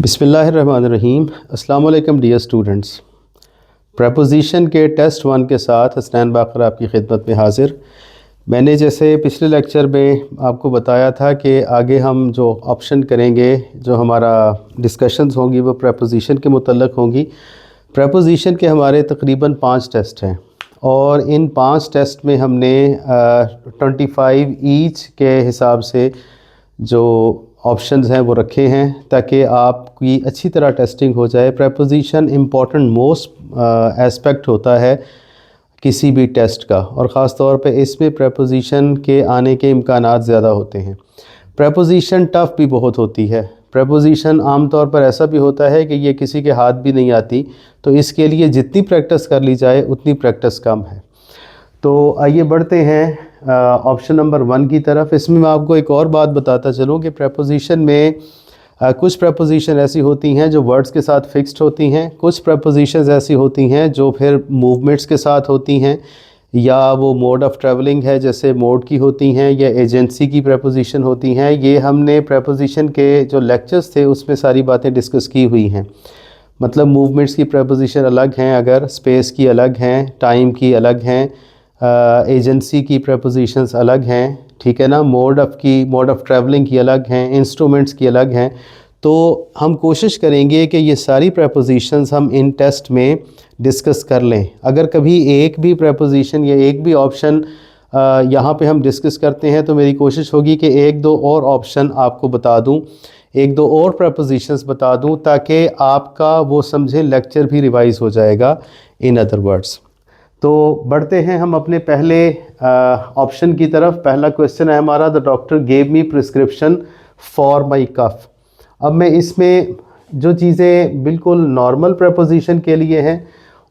बिस्मिल्लाहिर्रहमानिर्रहीम। अस्सलाम वालेकुम डियर स्टूडेंट्स। प्रपोजिशन के टेस्ट 1 के साथ हसनैन बाकर आपकी खिदमत में हाज़िर। मैंने जैसे पिछले लेक्चर में आपको बताया था कि आगे हम जो ऑप्शन करेंगे, जो हमारा डिस्कशंस होंगी वो प्रपोजिशन के मुतल्लक़ होंगी। प्रपोजिशन के हमारे तकरीबन 5 टेस्ट हैं और इन 5 टेस्ट में हमने 25 ईच के हिसाब से जो ऑप्शंस हैं वो रखे हैं ताकि आपकी अच्छी तरह टेस्टिंग हो जाए। प्रपोजिशन इम्पॉर्टेंट मोस्ट एस्पेक्ट होता है किसी भी टेस्ट का, और ख़ास तौर पे इसमें प्रपोजिशन के आने के इम्कानात ज़्यादा होते हैं। प्रपोजिशन टफ़ भी बहुत होती है। प्रपोजिशन आम तौर पर ऐसा भी होता है कि ये किसी के हाथ भी नहीं आती, तो इसके लिए जितनी प्रैक्टिस कर ली जाए उतनी प्रैक्टिस कम है। तो आइए बढ़ते हैं ऑप्शन नंबर 1 की तरफ। इसमें मैं आपको एक और बात बताता चलूँ कि प्रपोजिशन में कुछ प्रपोजिशन ऐसी होती हैं जो वर्ड्स के साथ फिक्स्ड होती हैं, कुछ प्रपोजिशंस ऐसी होती हैं जो फिर मूवमेंट्स के साथ होती हैं, या वो मोड ऑफ़ ट्रैवलिंग है जैसे मोड की होती हैं, या एजेंसी की प्रपोजिशन होती हैं। ये हमने प्रपोजिशन के जो लेक्चर्स थे उसमें सारी बातें डिस्कस की हुई हैं। मतलब मूवमेंट्स की प्रपोजिशन अलग हैं, अगर स्पेस की अलग हैं, टाइम की अलग हैं, एजेंसी की प्रपोजिशंस अलग हैं, ठीक है ना, मोड ऑफ़ ट्रैवलिंग की अलग हैं, इंस्ट्रूमेंट्स की अलग हैं। तो हम कोशिश करेंगे कि ये सारी प्रपोजिशंस हम इन टेस्ट में डिस्कस कर लें। अगर कभी एक भी प्रपोजिशन या एक भी ऑप्शन यहाँ पे हम डिस्कस करते हैं तो मेरी कोशिश होगी कि एक दो और ऑप्शन आपको बता दूँ, एक दो और प्रपोजिशंस बता दूँ, ताकि आपका वो समझें लेक्चर भी रिवाइज़ हो जाएगा इन अदर वर्ड्स। तो बढ़ते हैं हम अपने पहले ऑप्शन की तरफ। पहला क्वेश्चन है हमारा, the doctor gave me prescription for my cough. अब मैं इसमें जो चीज़ें बिल्कुल नॉर्मल प्रपोजिशन के लिए हैं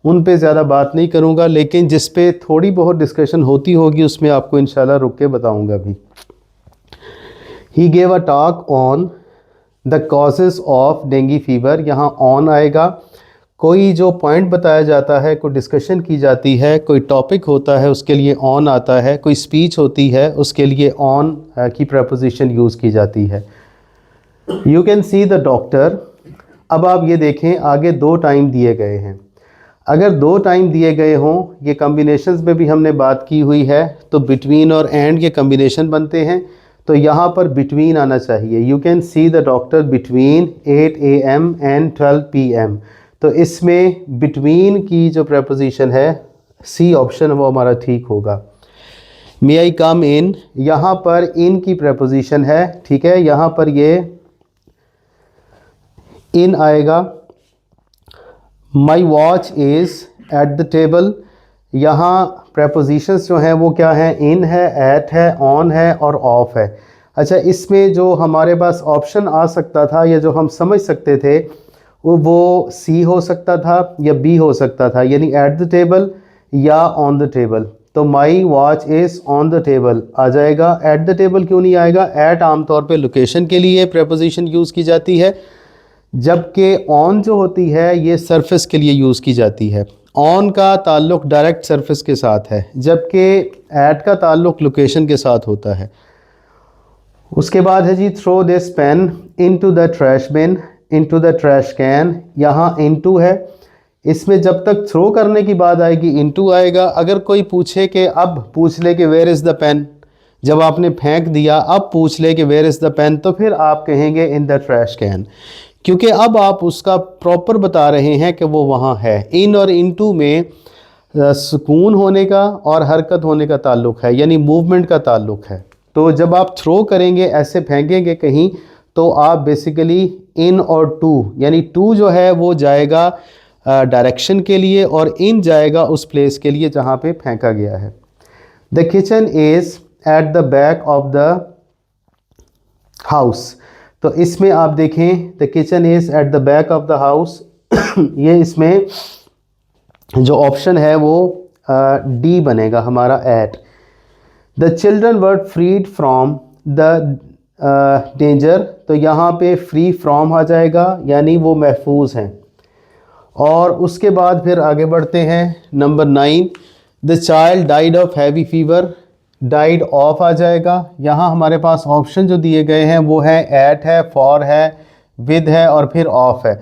उन पे ज़्यादा बात नहीं करूँगा, लेकिन जिस पे थोड़ी बहुत डिस्कशन होती होगी उसमें आपको इंशाल्लाह रुक के बताऊँगा भी। He gave a talk on the causes of dengue fever. यहाँ ऑन आएगा। कोई जो पॉइंट बताया जाता है, कोई डिस्कशन की जाती है, कोई टॉपिक होता है उसके लिए ऑन आता है, कोई स्पीच होती है उसके लिए ऑन की प्रपोजिशन यूज़ की जाती है। You can see the doctor. अब आप ये देखें, आगे 2 टाइम दिए गए हैं। अगर 2 टाइम दिए गए हों, ये कम्बिनेशंस में भी हमने बात की हुई है, तो बिटवीन और एंड के कम्बिनेशन बनते हैं, तो यहाँ पर बिटवीन आना चाहिए। You can see the doctor between 8 AM and 12 PM। तो इसमें बिटवीन की जो प्रपोजिशन है, सी ऑप्शन, वो हमारा ठीक होगा। मे आई कम इन, यहाँ पर इन की प्रपोजिशन है, ठीक है, यहाँ पर ये इन आएगा। माई watch is at the table. यहाँ प्रपोजिशंस जो हैं वो क्या हैं, इन है, एट है, ऑन है और ऑफ है। अच्छा, इसमें जो हमारे पास ऑप्शन आ सकता था या जो हम समझ सकते थे वो सी हो सकता था या बी हो सकता था, यानी एट द टेबल या ऑन द टेबल। तो my watch is on the table आ जाएगा। एट द टेबल क्यों नहीं आएगा? एट आमतौर पे लोकेशन के लिए प्रपोजिशन यूज़ की जाती है, जबकि ऑन जो होती है ये सरफेस के लिए यूज़ की जाती है। ऑन का ताल्लुक़ डायरेक्ट सरफेस के साथ है, जबकि एट का ताल्लुक़ लोकेशन के साथ होता है। उसके बाद है जी, throw this pen into the trash bin, into the trash can. यहाँ इनटू है, इसमें जब तक थ्रो करने की बात आएगी इनटू आएगा। अगर कोई पूछे कि अब पूछ ले कि वेयर इज़ द पेन, जब आपने फेंक दिया अब पूछ ले कि वेयर इज़ द पेन, तो फिर आप कहेंगे इन द ट्रैश कैन, क्योंकि अब आप उसका प्रॉपर बता रहे हैं कि वो वहाँ है। इन और इनटू में सुकून होने का और हरकत होने का ताल्लुक़ है, यानी मूवमेंट का ताल्लुक़ है। तो जब आप थ्रो करेंगे, ऐसे फेंकेंगे कहीं, तो आप बेसिकली इन और टू, यानी टू जो है वो जाएगा डायरेक्शन के लिए और इन जाएगा उस प्लेस के लिए जहाँ पे फेंका गया है। The kitchen is at the back of the house. तो इसमें आप देखें, the kitchen is at the back of the house. ये इसमें जो ऑप्शन है वो डी बनेगा हमारा, at. The children were freed from the danger. तो यहाँ पे फ्री फ्रॉम आ जाएगा, यानी वो महफूज हैं। और उसके बाद फिर आगे बढ़ते हैं, number 9, the child died of heavy fever. Died of आ जाएगा। यहाँ हमारे पास ऑप्शन जो दिए गए हैं वो है एट है, फॉर है, विद है और फिर ऑफ है।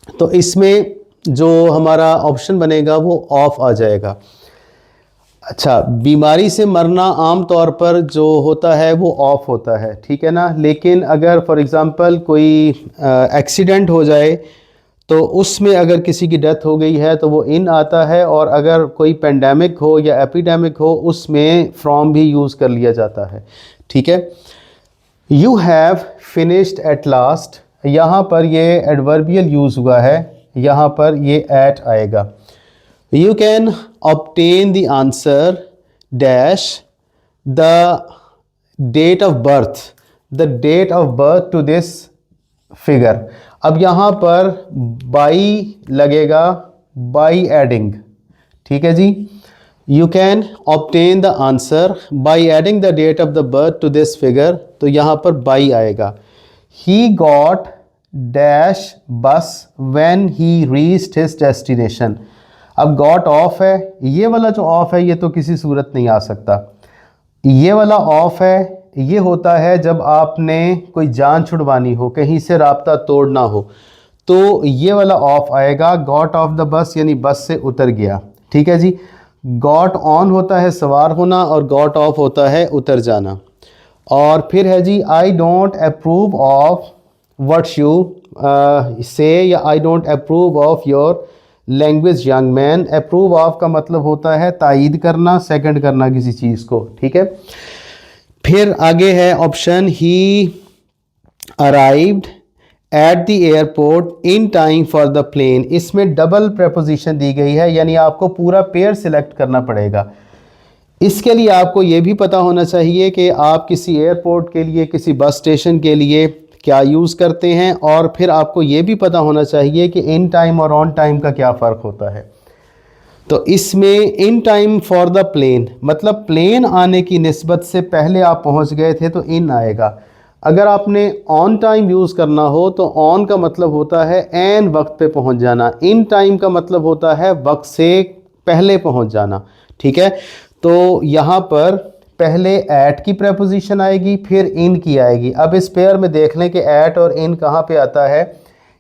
तो इसमें जो हमारा ऑप्शन बनेगा वो ऑफ आ जाएगा। अच्छा, बीमारी से मरना आम तौर पर जो होता है वो ऑफ होता है, ठीक है ना। लेकिन अगर फॉर एग्ज़ाम्पल कोई एक्सीडेंट हो जाए तो उसमें अगर किसी की डेथ हो गई है तो वो इन आता है, और अगर कोई पेंडेमिक हो या एपिडेमिक हो उसमें फ्रॉम भी यूज़ कर लिया जाता है, ठीक है। You have finished at last, यहाँ पर ये एडवर्बियल यूज़ हुआ है, यहाँ पर ये एट आएगा। You can obtain the answer dash the date of birth, the date of birth to this figure। अब यहाँ पर by लगेगा by adding, ठीक है जी। You can obtain the answer by adding the date of the birth to this figure, तो यहाँ पर by आएगा। He got dash bus when he reached his destination। अब गॉट ऑफ है, ये वाला जो ऑफ है ये तो किसी सूरत नहीं आ सकता। ये वाला ऑफ है, ये होता है जब आपने कोई जान छुड़वानी हो, कहीं से राब्ता तोड़ना हो, तो ये वाला ऑफ आएगा। गॉट ऑफ द बस यानी बस से उतर गया, ठीक है जी। गॉट ऑन होता है सवार होना और गॉट ऑफ होता है उतर जाना। और फिर है जी I don't approve of what you say, या I don't approve of your language young man. Approve of का मतलब होता है तायीद करना, सेकंड करना किसी चीज़ को, ठीक है। फिर आगे है option he arrived at the airport in time for the plane. इसमें डबल प्रेपोजिशन दी गई है, यानी आपको पूरा पेयर सिलेक्ट करना पड़ेगा। इसके लिए आपको ये भी पता होना चाहिए कि आप किसी एयरपोर्ट के लिए, किसी बस स्टेशन के लिए क्या यूज़ करते हैं, और फिर आपको ये भी पता होना चाहिए कि इन टाइम और ऑन टाइम का क्या फ़र्क होता है। तो इसमें in time for the plane मतलब प्लेन आने की निस्बत से पहले आप पहुंच गए थे तो इन आएगा। अगर आपने ऑन टाइम यूज़ करना हो तो ऑन का मतलब होता है एन वक्त पे पहुंच जाना, इन टाइम का मतलब होता है वक्त से पहले पहुंच जाना, ठीक है। तो यहाँ पर पहले एट की प्रेपोजिशन आएगी, फिर इन की आएगी। अब इस पेयर में देख लें कि एट और इन कहाँ पे आता है।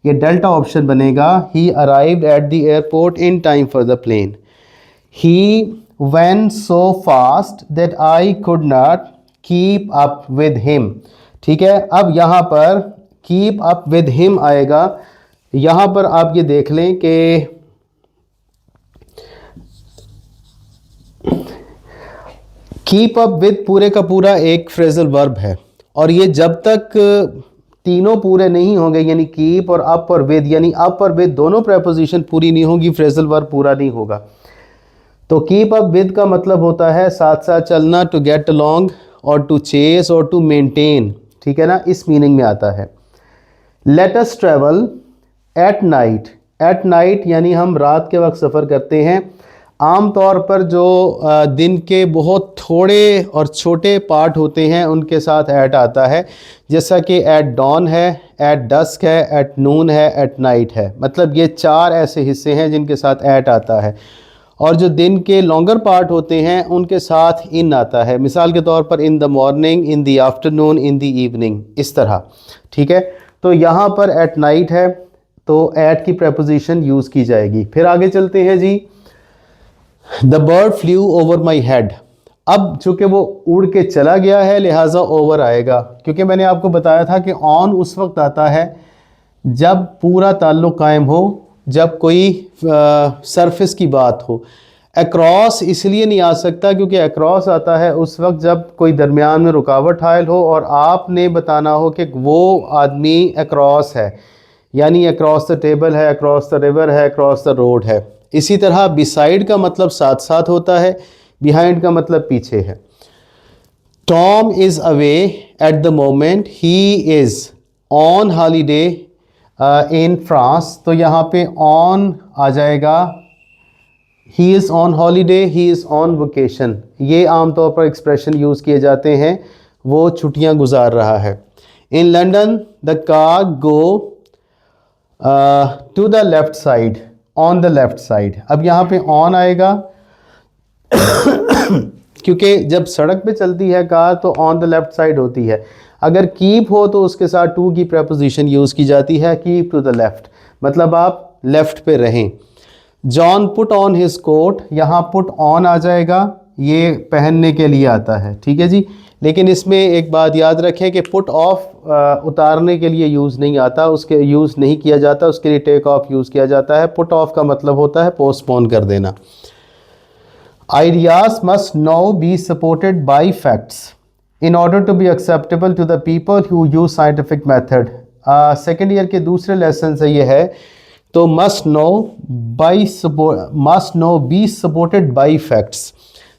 ये डेल्टा ऑप्शन बनेगा। He arrived at the airport in time for the plane. He went so fast that I could not keep up with him, ठीक है। अब यहाँ पर कीप अप विद हिम आएगा। यहाँ पर आप ये देख लें कि कीप अप विद पूरे का पूरा एक फ्रेजल वर्ब है, और ये जब तक तीनों पूरे नहीं होंगे, यानी कीप और अप और विद, यानी अप और विद दोनों प्रेपोजिशन पूरी नहीं होगी, फ्रेजल वर्ब पूरा नहीं होगा। तो कीप अप विद का मतलब होता है साथ साथ चलना, टू गेट अलोंग और टू चेस और टू मेंटेन, ठीक है ना, इस मीनिंग में आता है। Let us travel at night. At night यानी हम रात के वक्त सफ़र करते हैं। आम तौर पर जो दिन के बहुत थोड़े और छोटे पार्ट होते हैं उनके साथ एट आता है, जैसा कि एट डॉन है, एट डस्क है, एट नून है, एट नाइट है। मतलब ये चार ऐसे हिस्से हैं जिनके साथ एट आता है। और जो दिन के लॉन्गर पार्ट होते हैं उनके साथ इन आता है। मिसाल के तौर पर in the morning, in the afternoon, in the evening, इस तरह, ठीक है। तो यहाँ पर एट नाइट है तो एट की प्रेपोजिशन यूज़ की जाएगी। फिर आगे चलते हैं जी। The bird flew over my head. अब चूँकि वो उड़ के चला गया है लिहाजा ओवर आएगा, क्योंकि मैंने आपको बताया था कि ऑन उस वक्त आता है जब पूरा ताल्लुक़ कायम हो, जब कोई सरफेस की बात हो। अक्रॉस इसलिए नहीं आ सकता क्योंकि अक्रॉस आता है उस वक्त जब कोई दरमियान में रुकावट हायल हो और आपने बताना हो कि वो आदमी अक्रॉस है, यानी अक्रॉस द टेबल है, अक्रॉस द रिवर है, अक्रॉस द रोड है। इसी तरह बिसाइड का मतलब साथ साथ होता है, बिहाइंड का मतलब पीछे है। Tom is away at the moment, he is on holiday in France. तो यहाँ पे ऑन आ जाएगा, he is on holiday, he is on vocation. ये आमतौर पर एक्सप्रेशन यूज़ किए जाते हैं, वो छुट्टियाँ गुजार रहा है। In London the car go to the left side, on the left side. अब यहाँ पे ऑन आएगा क्योंकि जब सड़क पे चलती है कार तो ऑन द लेफ़्ट साइड होती है। अगर कीप हो तो उसके साथ टू की प्रपोजिशन यूज़ की जाती है, कीप टू द लेफ़्ट, मतलब आप लेफ़्ट पे रहें। John put on his coat, यहाँ पुट ऑन आ जाएगा, ये पहनने के लिए आता है, ठीक है जी। लेकिन इसमें एक बात याद रखें कि पुट ऑफ उतारने के लिए यूज़ नहीं आता, उसके यूज़ नहीं किया जाता, उसके लिए टेक ऑफ यूज़ किया जाता है। पुट ऑफ का मतलब होता है पोस्टपोन कर देना। Ideas must now be supported by facts in order to be acceptable to the people who use scientific method. Second year के दूसरे लेसन से ये है, तो must no be supported by facts,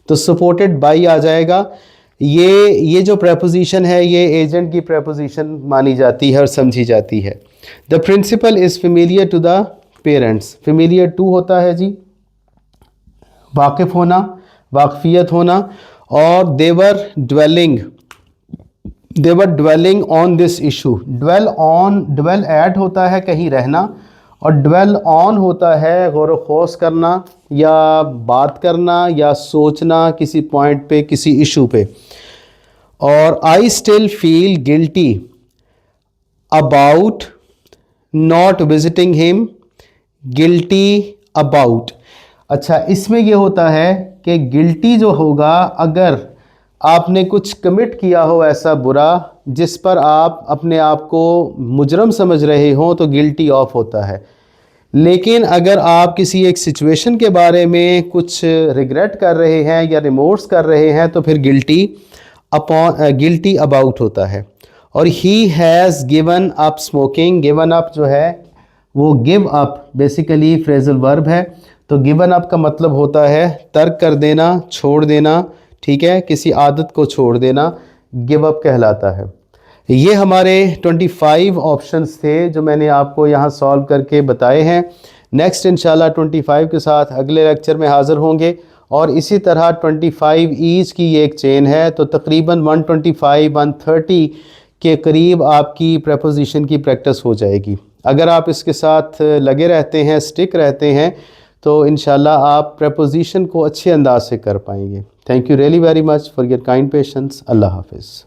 तो सपोर्टेड बाई आ जाएगा। ये जो प्रपोजिशन है ये एजेंट की प्रपोजिशन मानी जाती है और समझी जाती है। The principal is familiar to the parents, familiar to होता है जी वाकिफ़ होना, वाकफियत होना। और they were dwelling on this issue, dwell at होता है कहीं रहना, और ड्वेल ऑन होता है गौर व खौस करना या बात करना या सोचना किसी पॉइंट पे, किसी इशू पे। और I still feel guilty about not visiting him, guilty about. अच्छा, इसमें ये होता है कि गिल्टी जो होगा, अगर आपने कुछ कमिट किया हो ऐसा बुरा जिस पर आप अपने आप को मुजरम समझ रहे हो, तो गिल्टी ऑफ होता है। लेकिन अगर आप किसी एक सिचुएशन के बारे में कुछ रिग्रेट कर रहे हैं या रिमोर्स कर रहे हैं, तो फिर गिल्टी अबाउट होता है। और he has given up smoking, given up जो है वो give up basically phrasal verb है, तो गिवन अप का मतलब होता है तर्क कर देना, छोड़ देना, ठीक है, किसी आदत को छोड़ देना, गिव अप कहलाता है। ये हमारे 25 ऑप्शंस थे जो मैंने आपको यहाँ सॉल्व करके बताए हैं। नेक्स्ट इंशाल्लाह 25 के साथ अगले लेक्चर में हाज़िर होंगे, और इसी तरह 25 ईच की ये एक चेन है, तो तकरीबन 125 130 के करीब आपकी प्रपोजिशन की प्रैक्टिस हो जाएगी। अगर आप इसके साथ लगे रहते हैं, स्टिक रहते हैं, तो इंशाल्लाह आप प्रपोजिशन को अच्छे अंदाज से कर पाएंगे। Thank you really very much for your kind patience. अल्लाह हाफिज़।